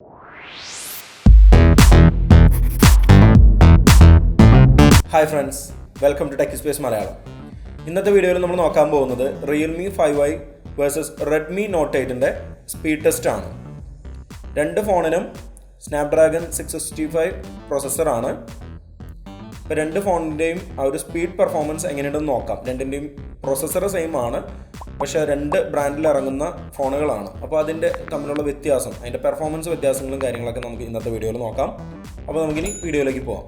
Hi friends, welcome to Techispace Malayalam. ഇന്നത്തെ വീഡിയോയിൽ നമ്മൾ നോക്കാൻ പോകുന്നത് Realme 5i versus Redmi Note 8ന്റെ സ്പീഡ് ടെസ്റ്റ് ആണ്. രണ്ട് ഫോണിനും Snapdragon 665 പ്രോസസ്സറാണ്. ഇപ്പോൾ രണ്ട് ഫോണിൻ്റെയും ആ ഒരു സ്പീഡ് പെർഫോമൻസ് എങ്ങനെയുണ്ടെന്ന് നോക്കാം. രണ്ടിൻ്റെയും പ്രോസസ്സർ സെയിം ആണ്, പക്ഷേ രണ്ട് ബ്രാൻഡിൽ ഇറങ്ങുന്ന ഫോണുകളാണ്. അപ്പോൾ അതിൻ്റെ തമ്മിലുള്ള വ്യത്യാസം, അതിൻ്റെ പെർഫോമൻസ് വ്യത്യാസങ്ങളും കാര്യങ്ങളൊക്കെ നമുക്ക് ഇന്നത്തെ വീഡിയോയിൽ നോക്കാം. അപ്പോൾ നമുക്കിനി വീഡിയോയിലേക്ക് പോകാം.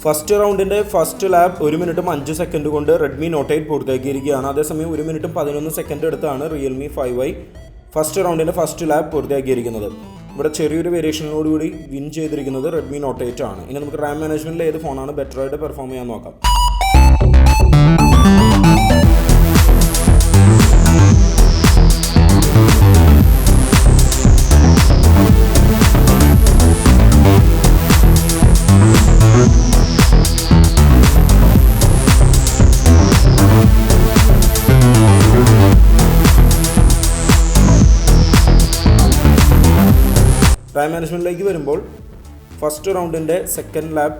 ഫസ്റ്റ് റൗണ്ടിൻ്റെ ഫസ്റ്റ് ലാബ് 1 മിനിറ്റും 5 സെക്കൻഡ് കൊണ്ട് Redmi Note 8 പൂർത്തിയാക്കിയിരിക്കുകയാണ്. അതേസമയം 1 മിനിറ്റും 11 സെക്കൻഡ് എടുത്താണ് Realme 5i ഫസ്റ്റ് റൗണ്ടിൻ്റെ ഫസ്റ്റ് ലാബ് പൂർത്തിയാക്കിയിരിക്കുന്നത്. ഇവിടെ ചെറിയൊരു വേരിയേഷനോടുകൂടി വിൻ ചെയ്തിരിക്കുന്നത് Redmi Note 8 ആണ്. ഇനി നമുക്ക് റാം മാനേജ്മെൻറ്റിൽ ഏത് ഫോണാണ് ബെറ്ററായിട്ട് പെർഫോം ചെയ്യാൻ നോക്കാം. റാം മാനേജ്മെൻറ്റിലേക്ക് വരുമ്പോൾ ഫസ്റ്റ് റൗണ്ടിൻ്റെ സെക്കൻഡ് ലാബ്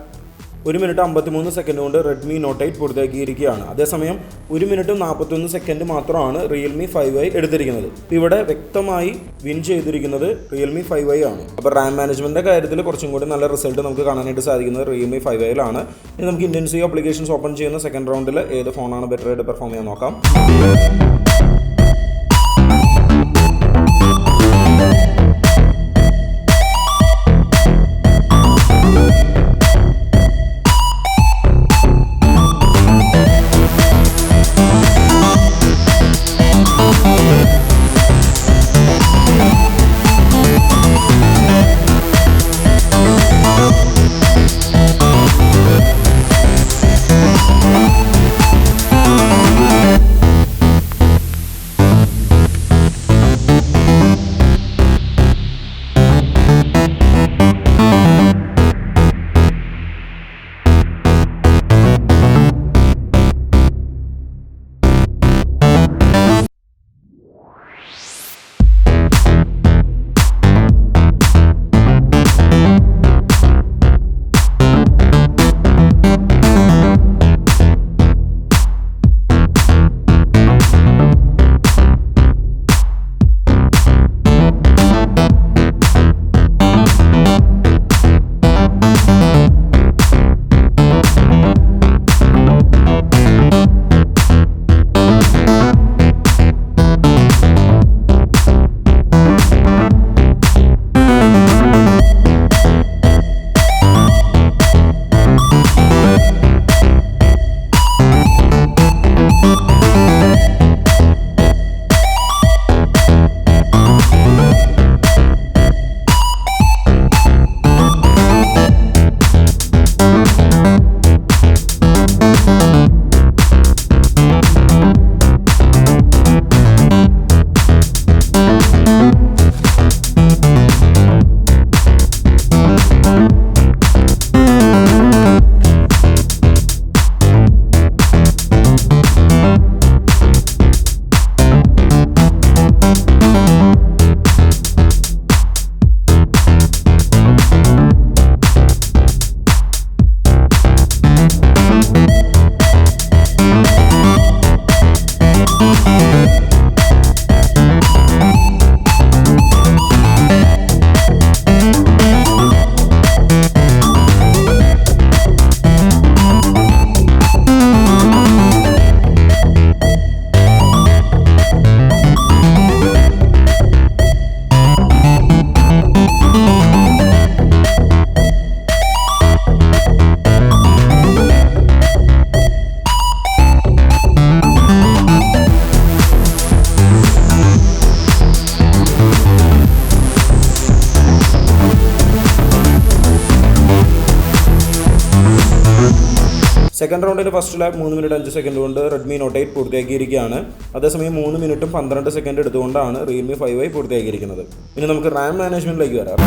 1 മിനിറ്റ് 53 സെക്കൻഡ് കൊണ്ട് Redmi Note 8 പൂർത്തിയാക്കിയിരിക്കുകയാണ്. അതേസമയം 1 മിനിറ്റ് 41 സെക്കൻഡ് മാത്രമാണ് Realme 5i എടുത്തിരിക്കുന്നത്. ഇവിടെ വ്യക്തമായി വിൻ ചെയ്തിരിക്കുന്നത് Realme 5i ആണ്. അപ്പോൾ റാം മാനേജ്മെൻറ്റിൻ്റെ കാര്യത്തിൽ കുറച്ചും കൂടി നല്ല റിസൾട്ട് നമുക്ക് കാണാനായിട്ട് സാധിക്കുന്നത് Realme 5iലാണ്. ഇനി നമുക്ക് ഇൻറ്റൻസീവ് ആപ്ലിക്കേഷൻസ് ഓപ്പൺ ചെയ്യുന്ന സെക്കൻഡ് റൗണ്ടിൽ ഏത് ഫോണാണ് ബെറ്ററായിട്ട് പെർഫോം ചെയ്യാൻ നോക്കാം. സെക്കൻഡ് റൗണ്ടിൻ്റെ ഫസ്റ്റ് ലാപ്പ് 3 മിനിറ്റ് 5 സെക്കൻഡ് കൊണ്ട് റെഡ്മി നോട്ട് 8 പൂർത്തിയാക്കിയിരിക്കുകയാണ്. അതേസമയം 3 മിനിറ്റും 12 സെക്കൻഡ് എടുത്തുകൊണ്ടാണ് റിയൽമി 5i പൂർത്തിയാക്കിയിരിക്കുന്നത്. ഇനി നമുക്ക് റാം മാനേജ്മെൻറ്റിലേക്ക് വരാം.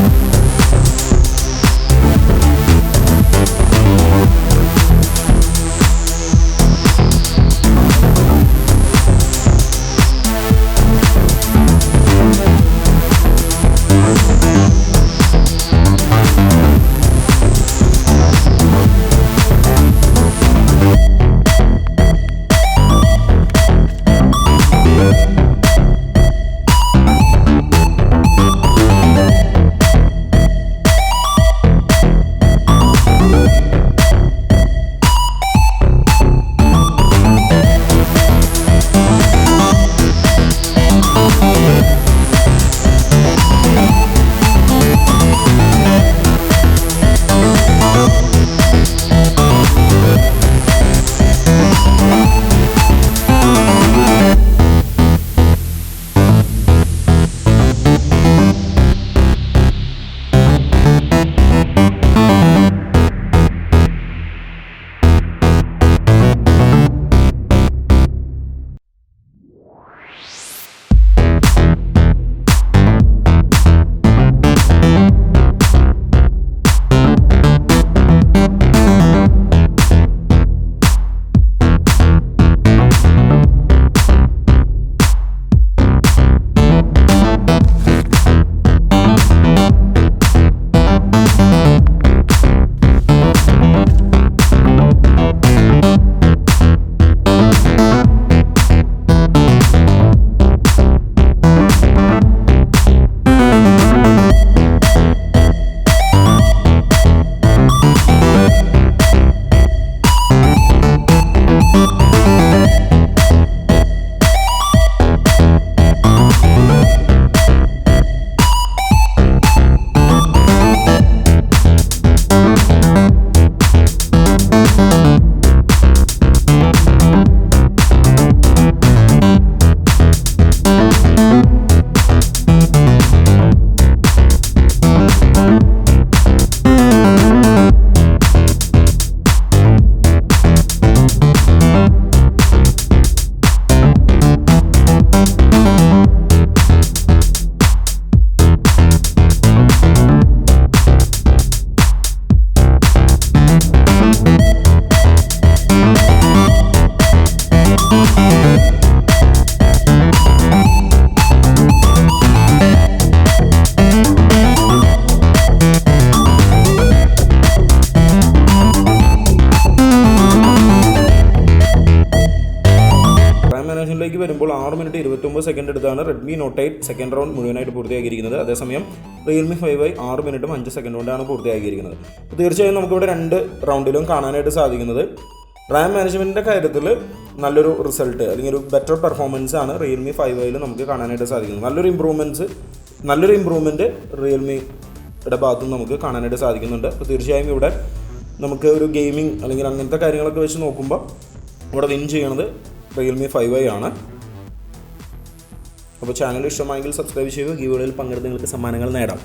മാനേജ്മെൻറ്റിലേക്ക് വരുമ്പോൾ 6 മിനിറ്റ് 29 സെക്കൻഡ് എടുത്താണ് റെഡ്മി നോട്ട് 8 സെക്കൻഡ് റൗണ്ട് മുഴുവനായിട്ട് പൂർത്തിയാക്കിയിരിക്കുന്നത്. അതേസമയം റിയൽമി 5i 6 മിനിറ്റും 5 സെക്കൻഡ് കൊണ്ടാണ് പൂർത്തിയാക്കിയിരിക്കുന്നത്. തീർച്ചയായും നമുക്കിവിടെ 2 റൗണ്ടിലും കാണാനായിട്ട് സാധിക്കുന്നത് റാം മാനേജ്മെൻറ്റിൻ്റെ കാര്യത്തിൽ നല്ലൊരു റിസൾട്ട് അല്ലെങ്കിൽ ഒരു ബെറ്റർ പെർഫോമൻസ് ആണ് റിയൽമി 5iയിൽ നമുക്ക് കാണാനായിട്ട് സാധിക്കുന്നത്. നല്ലൊരു ഇമ്പ്രൂവ്മെൻറ്റ് റിയൽമിയുടെ ഭാഗത്തും നമുക്ക് കാണാനായിട്ട് സാധിക്കുന്നുണ്ട്. അപ്പോൾ തീർച്ചയായും ഇവിടെ നമുക്ക് ഒരു ഗെയിമിംഗ് അല്ലെങ്കിൽ അങ്ങനത്തെ കാര്യങ്ങളൊക്കെ വെച്ച് നോക്കുമ്പോൾ ഇവിടെ വിൻ ചെയ്യണത് റിയൽമി 5i ആണ്. അപ്പോൾ ചാനൽ ഇഷ്ടമായെങ്കിൽ സബ്സ്ക്രൈബ് ചെയ്യുക. ഗീവോളിൽ പങ്കെടുത്ത് നിങ്ങൾക്ക് സമ്മാനങ്ങൾ നേടാം.